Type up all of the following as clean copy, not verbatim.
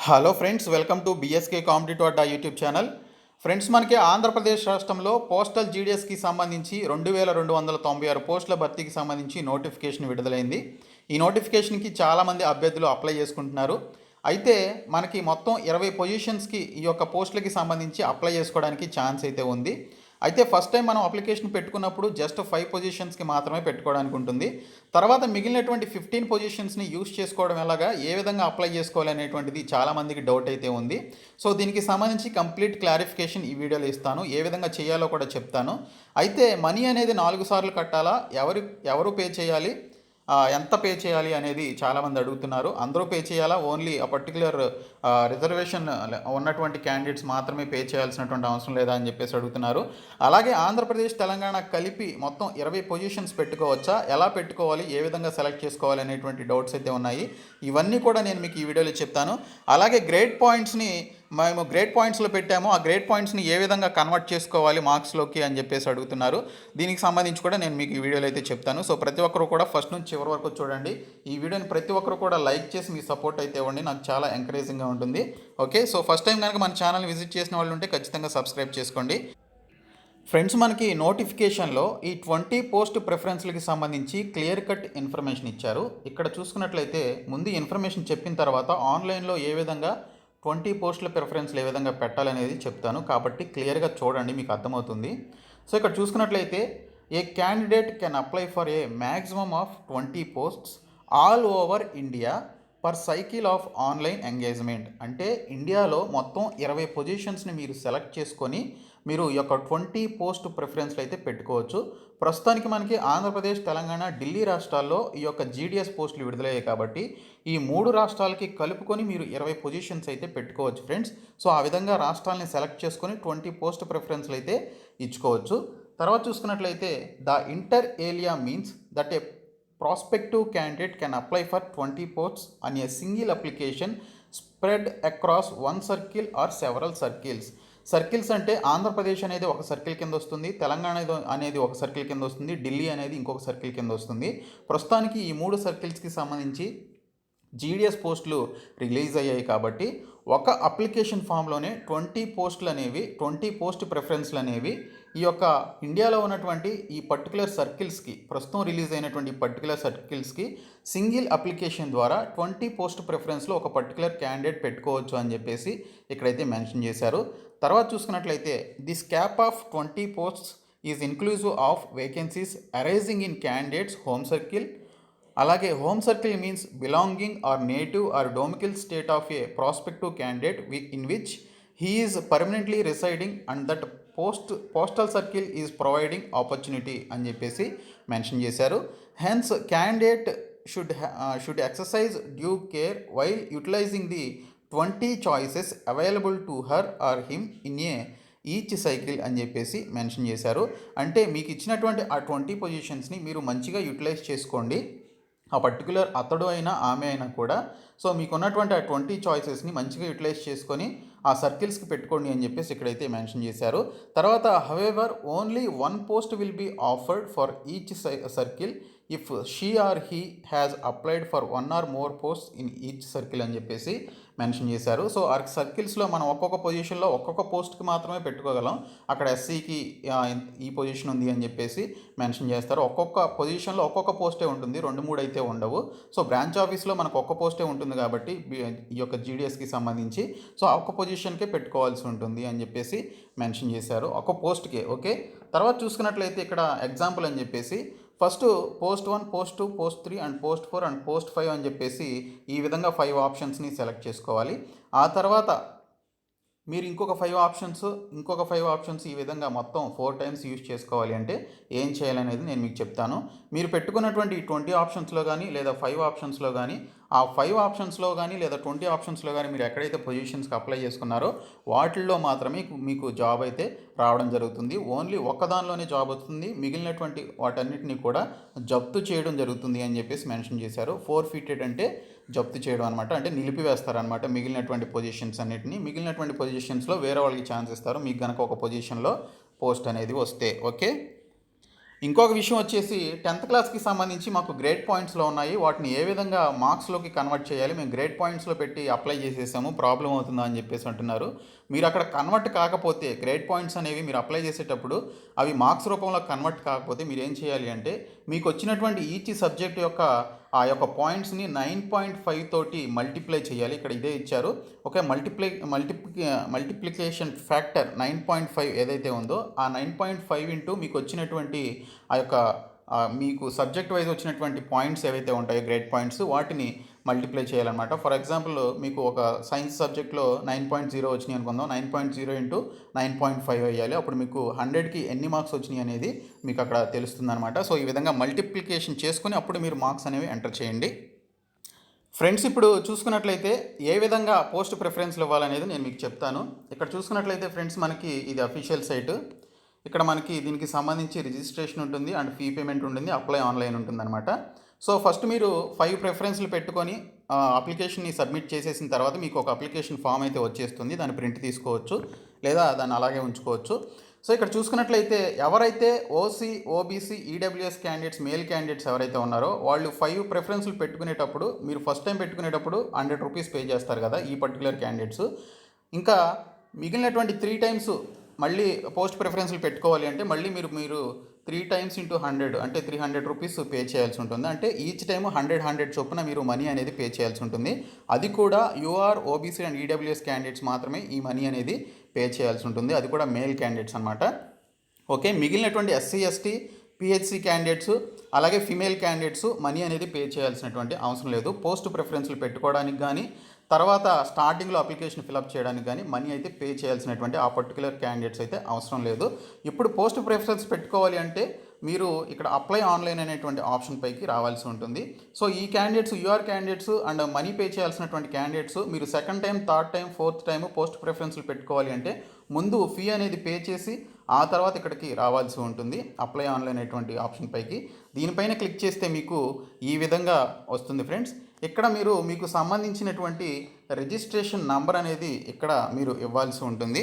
Hello friends, welcome to BSK competitive Adda YouTube channel. Friends, మనకి ఆంధ్రప్రదేశ్ రాష్ట్రంలో postal జీడిఎస్కి సంబంధించి 2296 పోస్టుల భర్తీకి సంబంధించి నోటిఫికేషన్ విడుదలైంది. ఈ నోటిఫికేషన్కి చాలామంది అభ్యర్థులు అప్లై చేసుకుంటున్నారు. అయితే మనకి మొత్తం 20 పొజిషన్స్కి ఈ యొక్క పోస్టులకి సంబంధించి అప్లై చేసుకోవడానికి ఛాన్స్ అయితే ఉంది. అయితే ఫస్ట్ టైం మనం అప్లికేషన్ పెట్టుకున్నప్పుడు జస్ట్ 5 పొజిషన్స్కి మాత్రమే పెట్టుకోవడానికి ఉంటుంది. తర్వాత మిగిలినటువంటి 15 పొజిషన్స్ని యూస్ చేసుకోవడం ఎలాగా, ఏ విధంగా అప్లై చేసుకోవాలి అనేటువంటిది చాలామందికి డౌట్ అయితే ఉంది. సో దీనికి సంబంధించి కంప్లీట్ క్లారిఫికేషన్ ఈ వీడియోలో ఇస్తాను. ఏ విధంగా చేయాలో కూడా చెప్తాను. అయితే మనీ అనేది 4 సార్లు కట్టాలా, ఎవరు పే చేయాలి, ఎంత పే చేయాలి అనేది చాలామంది అడుగుతున్నారు. అందరూ పే చేయాలా, ఓన్లీ ఆ పర్టికులర్ రిజర్వేషన్ ఉన్నటువంటి క్యాండిడేట్స్ మాత్రమే పే చేయాల్సినటువంటి అవసరం లేదా అని చెప్పేసి అడుగుతున్నారు. అలాగే ఆంధ్రప్రదేశ్, తెలంగాణ కలిపి మొత్తం 20 పొజిషన్స్ పెట్టుకోవచ్చా, ఎలా పెట్టుకోవాలి, ఏ విధంగా సెలెక్ట్ చేసుకోవాలి అనేటువంటి డౌట్స్ అయితే ఉన్నాయి. ఇవన్నీ కూడా నేను మీకు ఈ వీడియోలో చెప్తాను. అలాగే గ్రేడ్ పాయింట్స్ని మేము గ్రేడ్ పాయింట్స్లో పెట్టాము, ఆ గ్రేడ్ పాయింట్స్ని ఏ విధంగా కన్వర్ట్ చేసుకోవాలి మార్క్స్లోకి అని చెప్పేసి అడుగుతున్నారు. దీనికి సంబంధించి కూడా నేను మీకు ఈ వీడియోలో అయితే చెప్తాను. సో ప్రతి ఒక్కరు కూడా ఫస్ట్ నుంచి చివరి వరకు చూడండి. ఈ వీడియోని ప్రతి ఒక్కరు కూడా లైక్ చేసి మీ సపోర్ట్ అయితే ఇవ్వండి, నాకు చాలా ఎంకరేజింగ్గా ఉంటుంది. ఓకే, సో ఫస్ట్ టైం కనుక మన ఛానల్ విజిట్ చేసిన వాళ్ళు ఉంటే ఖచ్చితంగా సబ్స్క్రైబ్ చేసుకోండి. ఫ్రెండ్స్, మనకి నోటిఫికేషన్లో ఈ 20 పోస్ట్ ప్రిఫరెన్స్లకి సంబంధించి క్లియర్ కట్ ఇన్ఫర్మేషన్ ఇచ్చారు. ఇక్కడ చూసుకున్నట్లయితే ముందు ఇన్ఫర్మేషన్ చెప్పిన తర్వాత ఆన్లైన్లో ఏ విధంగా 20 పోస్టుల ప్రిఫరెన్స్లు ఏ విధంగా పెట్టాలనేది చెప్తాను, కాబట్టి క్లియర్గా చూడండి, మీకు అర్థమవుతుంది. సో ఇక్కడ చూసుకున్నట్లయితే a candidate can apply for a maximum of 20 posts all over India per cycle of online engagement. అంటే ఇండియాలో మొత్తం 20 పొజిషన్స్ని మీరు సెలెక్ట్ చేసుకొని మీరు ఈ యొక్క 20 పోస్ట్ ప్రిఫరెన్స్లు అయితే పెట్టుకోవచ్చు. ప్రస్తుతానికి మనకి ఆంధ్రప్రదేశ్, తెలంగాణ, ఢిల్లీ రాష్ట్రాల్లో ఈ యొక్క జీడిఎస్ పోస్టులు విడుదలయ్యాయి కాబట్టి ఈ 3 రాష్ట్రాలకి కలుపుకొని మీరు 20 పొజిషన్స్ అయితే పెట్టుకోవచ్చు ఫ్రెండ్స్. సో ఆ విధంగా రాష్ట్రాలని సెలెక్ట్ చేసుకొని 20 పోస్ట్ ప్రిఫరెన్స్లు అయితే ఇచ్చుకోవచ్చు. తర్వాత చూసుకున్నట్లయితే ద ఇంటర్ ఏలియా means that A prospective candidate can apply for 20 posts on a single application spread across one circle or several circles. Circles అంటే ఆంధ్రప్రదేశ్ అనేది ఒక సర్కిల్ కింద వస్తుంది, తెలంగాణ అనేది ఒక సర్కిల్ కింద వస్తుంది, ఢిల్లీ అనేది ఇంకొక సర్కిల్ కింద వస్తుంది. ప్రస్తుతానికి ఈ 3 సర్కిల్స్కి సంబంధించి జీడిఎస్ పోస్టులు రిలీజ్ అయ్యాయి కాబట్టి ఒక అప్లికేషన్ ఫామ్లోనే 20 పోస్టులు అనేవి, 20 పోస్ట్ ప్రిఫరెన్స్లు అనేవి ఈ యొక్క ఇండియాలో ఉన్నటువంటి ఈ పర్టికులర్ సర్కిల్స్కి, ప్రస్తుతం రిలీజ్ అయినటువంటి పర్టికులర్ సర్కిల్స్కి సింగిల్ అప్లికేషన్ ద్వారా 20 పోస్ట్ ప్రిఫరెన్స్లో ఒక పర్టికులర్ క్యాండిడేట్ పెట్టుకోవచ్చు అని చెప్పేసి ఇక్కడైతే మెన్షన్ చేశారు. తర్వాత చూసుకున్నట్లయితే this cap of 20 posts is inclusive of vacancies arising in candidates home circle. అలాగే home circle means belonging or native or domicile state of a prospective candidate in which he is permanently residing and that postal circle is providing opportunity అని చెప్పేసి mention చేశారు. Hence candidate should exercise due care while utilising the 20 choices available to her or him in a each cycle అని చెప్పేసి mention చేశారు. అంటే మీకు ఇచ్చినటువంటి ఆ 20 పొజిషన్స్ని మీరు మంచిగా యూటిలైజ్ చేసుకోండి, ఆ పర్టికులర్ అతడు అయినా ఆమె అయినా కూడా. సో మీకు ఉన్నటువంటి ఆ 20 చాయిసెస్ని మంచిగా యూటిలైజ్ చేసుకొని ఆ సర్కిల్స్కి పెట్టుకోండి అని చెప్పేసి ఇక్కడైతే మెన్షన్ చేశారు. తర్వాత however only 1 post will be offered for each circle if she or he has applied for 1 or more post in each circle అని చెప్పేసి మెన్షన్ చేశారు. సో ఆ సర్కిల్స్లో మనం ఒక్కొక్క పొజిషన్లో ఒక్కొక్క పోస్ట్కి మాత్రమే పెట్టుకోగలం. అక్కడ ఎస్సీకి ఈ పొజిషన్ ఉంది అని చెప్పేసి మెన్షన్ చేస్తారు. ఒక్కొక్క పొజిషన్లో ఒక్కొక్క పోస్టే ఉంటుంది, 2-3 అయితే ఉండవు. సో బ్రాంచ్ ఆఫీస్లో మనకు ఒక్క పోస్టే ఉంటుంది కాబట్టి ఈ యొక్క జీడిఎస్కి సంబంధించి సో ఒక్క పొజిషన్కే పెట్టుకోవాల్సి ఉంటుంది అని చెప్పేసి మెన్షన్ చేశారు, ఒక్క పోస్ట్కే. ఓకే, తర్వాత చూసుకున్నట్లయితే ఇక్కడ ఎగ్జాంపుల్ అని చెప్పేసి first post 1, post 2, post 3 and post 4 and post 5 అని చెప్పేసి ఈ విధంగా 5 ఆప్షన్స్ని సెలెక్ట్ చేసుకోవాలి. ఆ తర్వాత మీరు ఇంకొక 5 ఆప్షన్స్ ఈ విధంగా మొత్తం 4 టైమ్స్ యూజ్ చేసుకోవాలి అంటే ఏం చేయాలనేది నేను మీకు చెప్తాను. మీరు పెట్టుకున్నటువంటి 20 ఆప్షన్స్లో కానీ లేదా 5 ఆప్షన్స్లో కానీ, ఆ 5 ఆప్షన్స్లో కానీ లేదా 20 ఆప్షన్స్లో కానీ మీరు ఎక్కడైతే పొజిషన్స్కి అప్లై చేసుకున్నారో వాటిల్లో మాత్రమే మీకు జాబ్ అయితే రావడం జరుగుతుంది. ఓన్లీ ఒక్కదానిలోనే జాబ్ వస్తుంది, మిగిలినటువంటి వాటన్నిటిని కూడా జప్తు చేయడం జరుగుతుంది అని చెప్పేసి మెన్షన్ చేశారు. ఫోర్ఫీటెడ్ అంటే జప్తు చేయడం అనమాట, అంటే నిలిపివేస్తారనమాట మిగిలినటువంటి పొజిషన్స్ అన్నిటిని. మిగిలినటువంటి పొజిషన్స్లో వేరే వాళ్ళకి ఛాన్స్ ఇస్తారు మీకు కనుక ఒక పొజిషన్లో పోస్ట్ అనేది వస్తే. ఓకే, ఇంకొక విషయం వచ్చేసి 10th క్లాస్కి సంబంధించి మాకు గ్రేడ్ పాయింట్స్లో ఉన్నాయి. వాటిని ఏ విధంగా మార్క్స్లోకి కన్వర్ట్ చేయాలి, మేము గ్రేడ్ పాయింట్స్లో పెట్టి అప్లై చేసేసాము, ప్రాబ్లం అవుతుందా అని చెప్పేసి అంటున్నారు. మీరు అక్కడ కన్వర్ట్ కాకపోతే గ్రేడ్ పాయింట్స్ అనేవి మీరు అప్లై చేసేటప్పుడు అవి మార్క్స్ రూపంలో కన్వర్ట్ కాకపోతే మీరు ఏం చేయాలి అంటే మీకు వచ్చినటువంటి ఈచ్ సబ్జెక్ట్ యొక్క ఆ యొక్క పాయింట్స్ని 9.5 తోటి మల్టిప్లై చేయాలి. ఇక్కడ ఇదే ఇచ్చారు. ఓకే, మల్టిప్లికేషన్ ఫ్యాక్టర్ 9.5 ఏదైతే ఉందో ఆ 9.5 ఇంటూ మీకు వచ్చినటువంటి ఆ యొక్క మీకు సబ్జెక్ట్ వైజ్ వచ్చినటువంటి పాయింట్స్ ఏవైతే ఉంటాయో గ్రేడ్ పాయింట్స్ వాటిని మల్టిప్లై చేయాలన్నమాట. ఫర్ ఎగ్జాంపుల్ మీకు ఒక సైన్స్ సబ్జెక్ట్లో 9.0 వచ్చినాయి అనుకుందాం, 9.0 ఇంటూ 9.5 వేయాలి. అప్పుడు మీకు 100కి ఎన్ని మార్క్స్ వచ్చినాయి అనేది మీకు అక్కడ తెలుస్తుంది అనమాట. సో ఈ విధంగా మల్టిప్లికేషన్ చేసుకుని అప్పుడు మీరు మార్క్స్ అనేవి ఎంటర్ చేయండి. ఫ్రెండ్స్, ఇప్పుడు చూసుకున్నట్లయితే ఏ విధంగా పోస్ట్ ప్రిఫరెన్స్లు ఇవ్వాలనేది నేను మీకు చెప్తాను. ఇక్కడ చూసుకున్నట్లయితే ఫ్రెండ్స్ మనకి ఇది అఫీషియల్ సైట్. ఇక్కడ మనకి దీనికి సంబంధించి రిజిస్ట్రేషన్ ఉంటుంది అండ్ ఫీ పేమెంట్ ఉంటుంది, అప్లై ఆన్లైన్ ఉంటుంది అనమాట. సో ఫస్ట్ మీరు 5 ప్రిఫరెన్స్లు పెట్టుకొని అప్లికేషన్ని సబ్మిట్ చేసేసిన తర్వాత మీకు ఒక అప్లికేషన్ ఫామ్ అయితే వచ్చేస్తుంది. దాన్ని ప్రింట్ తీసుకోవచ్చు లేదా దాన్ని అలాగే ఉంచుకోవచ్చు. సో ఇక్కడ చూసుకున్నట్లయితే ఎవరైతే OC, OBC, EWS candidates, male candidates ఎవరైతే ఉన్నారో వాళ్ళు 5 ప్రిఫరెన్స్లు పెట్టుకునేటప్పుడు మీరు ఫస్ట్ టైం పెట్టుకునేటప్పుడు 100 రూపీస్ పే చేస్తారు కదా ఈ పర్టికులర్ క్యాండిడేట్స్. ఇంకా మిగిలినటువంటి 3 టైమ్స్ మళ్ళీ పోస్ట్ ప్రిఫరెన్స్లు పెట్టుకోవాలి అంటే మళ్ళీ మీరు 3 టైమ్స్ ఇంటూ 100 అంటే 300 రూపీస్ పే చేయాల్సి ఉంటుంది. అంటే ఈచ్ టైమ్ 100 చొప్పున మీరు మనీ అనేది పే చేయాల్సి ఉంటుంది. అది కూడా UR, OBC and EWS candidates మాత్రమే ఈ మనీ అనేది పే చేయాల్సి ఉంటుంది. అది కూడా మేల్ క్యాండిడేట్స్ అనమాట. ఓకే, మిగిలినటువంటి ఎస్సీ, ఎస్టీ, పిహెచ్సి క్యాండిడేట్స్ అలాగే ఫిమేల్ క్యాండిడేట్స్ మనీ అనేది పే చేయాల్సినటువంటి అవసరం లేదు. పోస్ట్ ప్రిఫరెన్స్లు పెట్టుకోవడానికి కానీ తర్వాత స్టార్టింగ్లో అప్లికేషన్ ఫిలప్ చేయడానికి కానీ మనీ అయితే పే చేయాల్సినటువంటి ఆ పర్టికులర్ క్యాండిడేట్స్ అయితే అవసరం లేదు. ఇప్పుడు పోస్ట్ ప్రిఫరెన్స్ పెట్టుకోవాలి అంటే మీరు ఇక్కడ అప్లై ఆన్లైన్ అనేటువంటి ఆప్షన్ పైకి రావాల్సి ఉంటుంది. సో ఈ candidates UR candidates and money pay చేయాల్సినటువంటి క్యాండిడేట్స్ మీరు second time, third time, fourth time post ప్రిఫరెన్స్లు పెట్టుకోవాలి అంటే ముందు ఫీ అనేది పే చేసి ఆ తర్వాత ఇక్కడికి రావాల్సి ఉంటుంది అప్లై ఆన్లైన్ అనేటువంటి ఆప్షన్ పైకి. దీనిపైన క్లిక్ చేస్తే మీకు ఈ విధంగా వస్తుంది ఫ్రెండ్స్. ఇక్కడ మీకు సంబంధించినటువంటి రిజిస్ట్రేషన్ నంబర్ అనేది ఇక్కడ మీరు ఇవ్వాల్సి ఉంటుంది.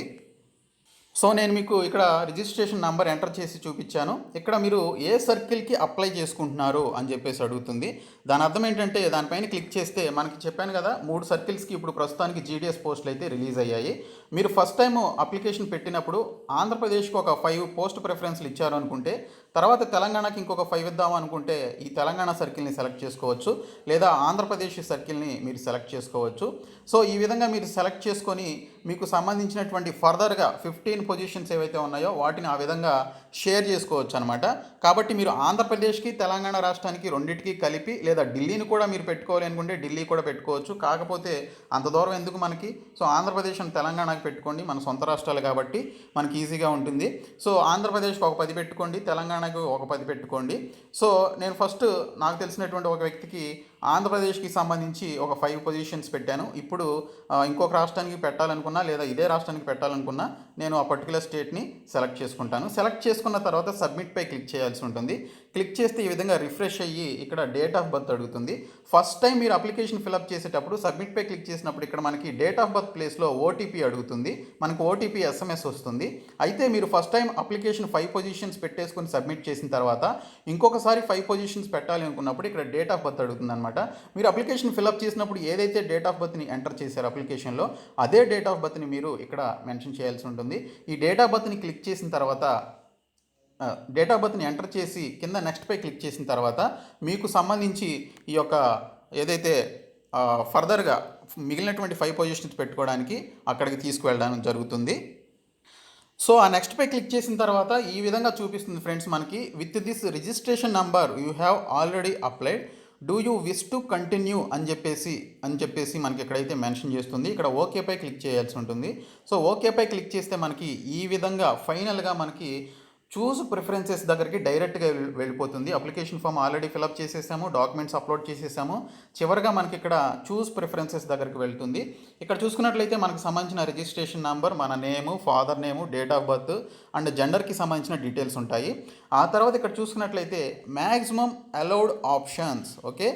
సో నేను మీకు ఇక్కడ రిజిస్ట్రేషన్ నంబర్ ఎంటర్ చేసి చూపించాను. ఇక్కడ మీరు ఏ సర్కిల్కి అప్లై చేసుకుంటున్నారు అని చెప్పేసి అడుగుతుంది. దాని అర్థం ఏంటంటే దానిపైన క్లిక్ చేస్తే మనకి చెప్పాను కదా 3 సర్కిల్స్కి ఇప్పుడు ప్రస్తుతానికి జీడిఎస్ పోస్టులు అయితే రిలీజ్ అయ్యాయి. మీరు ఫస్ట్ టైం అప్లికేషన్ పెట్టినప్పుడు ఆంధ్రప్రదేశ్కి ఒక 5 పోస్ట్ ప్రిఫరెన్స్లు ఇచ్చారు అనుకుంటే తర్వాత తెలంగాణకి ఇంకొక 5 ఇద్దాం అనుకుంటే ఈ తెలంగాణ సర్కిల్ని సెలెక్ట్ చేసుకోవచ్చు లేదా ఆంధ్రప్రదేశ్ సర్కిల్ని మీరు సెలెక్ట్ చేసుకోవచ్చు. సో ఈ విధంగా మీరు సెలెక్ట్ చేసుకొని మీకు సంబంధించినటువంటి ఫర్దర్గా 15 పొజిషన్స్ ఏవైతే ఉన్నాయో వాటిని ఆ విధంగా షేర్ చేసుకోవచ్చు అనమాట. కాబట్టి మీరు ఆంధ్రప్రదేశ్కి, తెలంగాణ రాష్ట్రానికి రెండింటికి కలిపి లేదా ఢిల్లీని కూడా మీరు పెట్టుకోవాలి అనుకుంటే ఢిల్లీ కూడా పెట్టుకోవచ్చు. కాకపోతే అంత దూరం ఎందుకు మనకి, సో ఆంధ్రప్రదేశ్ అండ్ తెలంగాణకి పెట్టుకోండి, మన సొంత రాష్ట్రాలు కాబట్టి మనకి ఈజీగా ఉంటుంది. సో ఆంధ్రప్రదేశ్కి ఒక 10 పెట్టుకోండి, తెలంగాణకు ఒక 10 పెట్టుకోండి. సో నేను ఫస్ట్ నాకు తెలిసినటువంటి ఒక వ్యక్తికి ఆంధ్రప్రదేశ్కి సంబంధించి ఒక 5 పొజిషన్స్ పెట్టాను. ఇప్పుడు ఇంకొక రాష్ట్రానికి పెట్టాలనుకున్నా లేదా ఇదే రాష్ట్రానికి పెట్టాలనుకున్నా నేను ఆ పర్టికులర్ స్టేట్ని సెలెక్ట్ చేసుకుంటాను. సెలెక్ట్ చేసుకున్న తర్వాత సబ్మిట్పై క్లిక్ చేయాల్సి ఉంటుంది. క్లిక్ చేస్తే ఈ విధంగా రిఫ్రెష్ అయ్యి ఇక్కడ డేట్ ఆఫ్ బర్త్ అడుగుతుంది. ఫస్ట్ టైం మీరు అప్లికేషన్ ఫిలప్ చేసేటప్పుడు సబ్మిట్పై క్లిక్ చేసినప్పుడు ఇక్కడ మనకి డేట్ ఆఫ్ బర్త్ ప్లేస్లో ఓటీపీ అడుగుతుంది. మనకు ఓటీపీ ఎస్ఎంఎస్ వస్తుంది. అయితే మీరు ఫస్ట్ టైం అప్లికేషన్ 5 పొజిషన్స్ పెట్టేసుకొని సబ్మిట్ చేసిన తర్వాత ఇంకొకసారి 5 పొజిషన్స్ పెట్టాలి అనుకున్నప్పుడు ఇక్కడ డేట్ ఆఫ్ బర్త్ అడుగుతుంది అనమాట. మీరు అప్లికేషన్ ఫిలప్ చేసినప్పుడు ఏదైతే డేట్ ఆఫ్ బర్త్ని ఎంటర్ చేశారో అప్లికేషన్లో అదే డేట్ ఆఫ్ బర్త్ని మీరు ఇక్కడ మెన్షన్ చేయాల్సి ఉంటుంది. ఈ డేట్ ఆఫ్ బర్త్ని క్లిక్ చేసిన తర్వాత డేట్ ఆఫ్ బర్త్ని ఎంటర్ చేసి కింద నెక్స్ట్పై క్లిక్ చేసిన తర్వాత మీకు సంబంధించి ఈ యొక్క ఏదైతే ఫర్దర్గా మిగిలినటువంటి 5 పొజిషన్స్ పెట్టుకోవడానికి అక్కడికి తీసుకువెళ్ళడం జరుగుతుంది. సో ఆ నెక్స్ట్పై క్లిక్ చేసిన తర్వాత ఈ విధంగా చూపిస్తుంది ఫ్రెండ్స్ మనకి, with this registration number you have already applied, do you wish to continue అని చెప్పేసి మనకి ఎక్కడైతే మెన్షన్ చేస్తుంది. ఇక్కడ ఓకేపై క్లిక్ చేయాల్సి ఉంటుంది. సో ఓకేపై క్లిక్ చేస్తే మనకి ఈ విధంగా ఫైనల్గా మనకి చూస్ ప్రిఫరెన్సెస్ దగ్గరికి డైరెక్ట్గా వెళ్ళిపోతుంది. అప్లికేషన్ ఫామ్ ఆల్రెడీ ఫిలప్ చేసేసాము, డాక్యుమెంట్స్ అప్లోడ్ చేసేసాము. చివరిగా మనకి ఇక్కడ చూస్ ప్రిఫరెన్సెస్ దగ్గరికి వెళ్తుంది. ఇక్కడ చూసుకున్నట్లయితే మనకు సంబంధించిన రిజిస్ట్రేషన్ నెంబర్, మన name, father name, date of birth and జెండర్కి సంబంధించిన డీటెయిల్స్ ఉంటాయి. ఆ తర్వాత ఇక్కడ చూసుకున్నట్లయితే maximum allowed options, okay,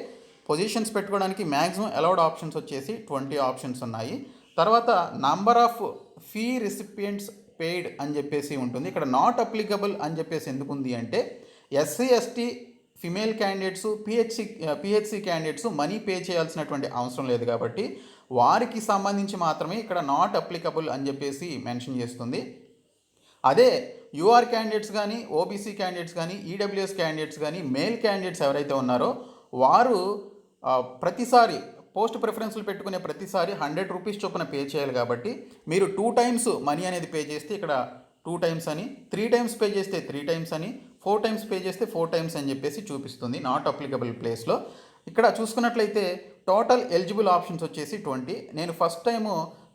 positions పెట్టుకోవడానికి మ్యాక్సిమం అలౌడ్ ఆప్షన్స్ వచ్చేసి 20 ఆప్షన్స్ ఉన్నాయి. తర్వాత number of fee recipients paid అని చెప్పేసి ఉంటుంది. ఇక్కడ నాట్ అప్లికబుల్ అని చెప్పేసి ఎందుకు ఉంది అంటే SC ST female candidates PHC candidates money pay చేయాల్సినటువంటి అవసరం లేదు కాబట్టి వారికి సంబంధించి మాత్రమే ఇక్కడ నాట్ అప్లికబుల్ అని చెప్పేసి మెన్షన్ చేస్తుంది. అదే యూఆర్ క్యాండిడేట్స్ కానీ ఓబీసీ క్యాండిడేట్స్ కానీ ఈడబ్ల్యూఎస్ క్యాండిడేట్స్ కానీ మేల్ క్యాండిడేట్స్ ఎవరైతే ఉన్నారో వారు ప్రతిసారి పోస్ట్ ప్రిఫరెన్స్లు పెట్టుకునే ప్రతిసారి 100 రూపీస్ చొప్పున పే చేయాలి. కాబట్టి మీరు 2 టైమ్స్ మనీ అనేది పే చేస్తే ఇక్కడ 2 టైమ్స్ అని, 3 టైమ్స్ పే చేస్తే 3 టైమ్స్ అని, 4 టైమ్స్ పే చేస్తే 4 టైమ్స్ అని చెప్పేసి చూపిస్తుంది నాట్ అప్లికబుల్ ప్లేస్లో. ఇక్కడ చూసుకున్నట్లయితే టోటల్ ఎలిజిబుల్ ఆప్షన్స్ వచ్చేసి 20. నేను ఫస్ట్ టైము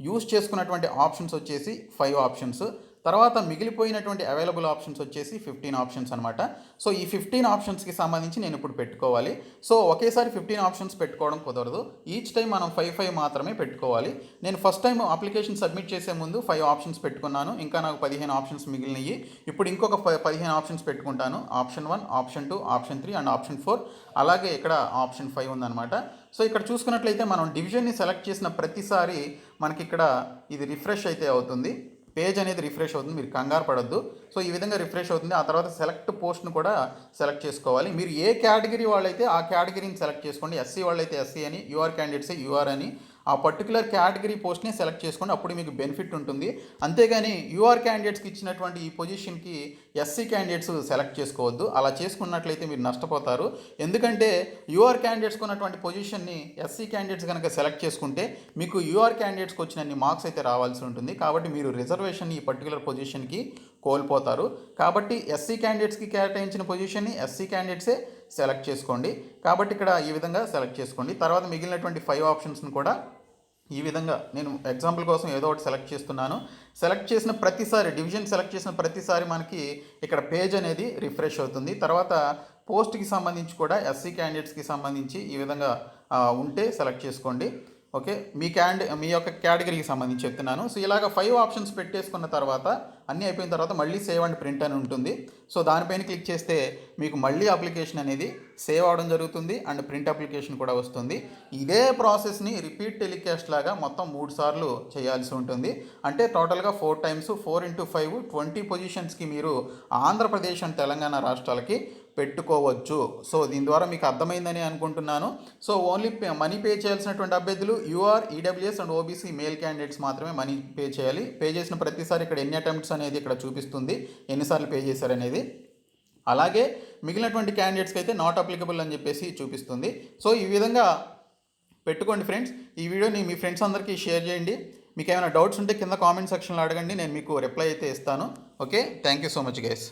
యూజ్ చేసుకున్నటువంటి ఆప్షన్స్ వచ్చేసి 5 ఆప్షన్స్. తర్వాత మిగిలిపోయినటువంటి అవైలబుల్ ఆప్షన్స్ వచ్చేసి 15 ఆప్షన్స్ అనమాట. సో ఈ 15 ఆప్షన్స్కి సంబంధించి నేను ఇప్పుడు పెట్టుకోవాలి. సో ఒకేసారి 15 ఆప్షన్స్ పెట్టుకోవడం కుదరదు. ఈచ్ టైం మనం 5 మాత్రమే పెట్టుకోవాలి. నేను ఫస్ట్ టైం అప్లికేషన్ సబ్మిట్ చేసే ముందు 5 ఆప్షన్స్ పెట్టుకున్నాను. ఇంకా నాకు 15 ఆప్షన్స్ మిగిలినవి. ఇప్పుడు ఇంకొక 15 ఆప్షన్స్ పెట్టుకుంటాను. Option 1, option 2, option 3 and option 4. అలాగే ఇక్కడ ఆప్షన్ 5 ఉందన్నమాట. సో ఇక్కడ చూసుకున్నట్లయితే మనం డివిజన్ని సెలెక్ట్ చేసిన ప్రతిసారి మనకి ఇక్కడ ఇది రిఫ్రెష్ అయితే అవుతుంది. పేజ్ అనేది రిఫ్రెష్ అవుతుంది, మీరు కంగారు పడొద్దు. సో ఈ విధంగా రిఫ్రెష్ అవుతుంది. ఆ తర్వాత సెలెక్ట్ పోస్ట్ను కూడా సెలెక్ట్ చేసుకోవాలి. మీరు ఏ కేటగిరీ వాళ్ళైతే ఆ కేటగిరీని సెలెక్ట్ చేసుకోండి. ఎస్సీ వాళ్ళైతే ఎస్సీ అని, యూఆర్ క్యాండిడేట్స్ యూఆర్ అని, ఆ పర్టికులర్ కేటగిరీ పోస్ట్ని సెలెక్ట్ చేసుకోండి. అప్పుడు మీకు బెనిఫిట్ ఉంటుంది. అంతేగాని యూఆర్ క్యాండిడేట్స్కి ఇచ్చినటువంటి ఈ పొజిషన్కి ఎస్సీ క్యాండిడేట్స్ సెలెక్ట్ చేసుకోవద్దు. అలా చేసుకున్నట్లయితే మీరు నష్టపోతారు. ఎందుకంటే యూఆర్ క్యాండిడేట్స్కి ఉన్నటువంటి పొజిషన్ని ఎస్సీ క్యాండిడేట్స్ కనుక సెలెక్ట్ చేసుకుంటే మీకు యూఆర్ క్యాండిడేట్స్కి వచ్చినన్ని మార్క్స్ అయితే రావాల్సి ఉంటుంది. కాబట్టి మీరు రిజర్వేషన్ ఈ పర్టికులర్ పొజిషన్కి కోల్పోతారు. కాబట్టి ఎస్సీ క్యాండిడేట్స్కి కేటాయించిన పొజిషన్ని ఎస్సీ క్యాండిడేట్సే సెలెక్ట్ చేసుకోండి. కాబట్టి ఇక్కడ ఈ విధంగా సెలెక్ట్ చేసుకోండి. తర్వాత మిగిలినటువంటి 5 ఆప్షన్స్ని కూడా ఈ విధంగా నేను ఎగ్జాంపుల్ కోసం ఏదో ఒకటి సెలెక్ట్ చేస్తున్నాను. సెలెక్ట్ చేసిన ప్రతిసారి డివిజన్ సెలెక్ట్ చేసిన ప్రతిసారి మనకి ఇక్కడ పేజ్ అనేది రిఫ్రెష్ అవుతుంది. తర్వాత పోస్ట్కి సంబంధించి కూడా ఎస్సీ క్యాండిడేట్స్కి సంబంధించి ఈ విధంగా ఉంటే సెలెక్ట్ చేసుకోండి. ఓకే, మీ యొక్క కేటగిరీకి సంబంధించి చెప్తున్నాను. సో ఇలాగ 5 ఆప్షన్స్ పెట్టేసుకున్న తర్వాత అన్నీ అయిపోయిన తర్వాత మళ్ళీ సేవ్ అండ్ ప్రింట్ అని ఉంటుంది. సో దానిపైన క్లిక్ చేస్తే మీకు మళ్ళీ అప్లికేషన్ అనేది సేవ్ అవడం జరుగుతుంది అండ్ ప్రింట్ అప్లికేషన్ కూడా వస్తుంది. ఇదే ప్రాసెస్ని రిపీట్ టెలికాస్ట్ లాగా మొత్తం 3 సార్లు చేయాల్సి ఉంటుంది. అంటే టోటల్గా 4 టైమ్స్ 4 × 5 20 పొజిషన్స్కి మీరు ఆంధ్రప్రదేశ్ అండ్ తెలంగాణ రాష్ట్రాలకి పెట్టుకోవచ్చు. సో దీని ద్వారా మీకు అర్థమైందని అనుకుంటున్నాను. సో ఓన్లీ మనీ పే చేయాల్సినటువంటి అభ్యర్థులు UR, EWS and OBC male candidates మాత్రమే మనీ పే చేయాలి. పే చేసిన ప్రతిసారి ఇక్కడ ఎన్ని అటెంప్ట్స్ అనేది ఇక్కడ చూపిస్తుంది, ఎన్నిసార్లు పే చేశారనేది. అలాగే మిగిలినటువంటి క్యాండిడేట్స్కి అయితే నాట్ అప్లికబుల్ అని చెప్పేసి చూపిస్తుంది. సో ఈ విధంగా పెట్టుకోండి ఫ్రెండ్స్. ఈ వీడియోని మీ ఫ్రెండ్స్ అందరికీ షేర్ చేయండి. మీకు ఏమైనా డౌట్స్ ఉంటే కింద కామెంట్ సెక్షన్లో అడగండి, నేను మీకు రిప్లై అయితే ఇస్తాను. Okay, thank you so much guys.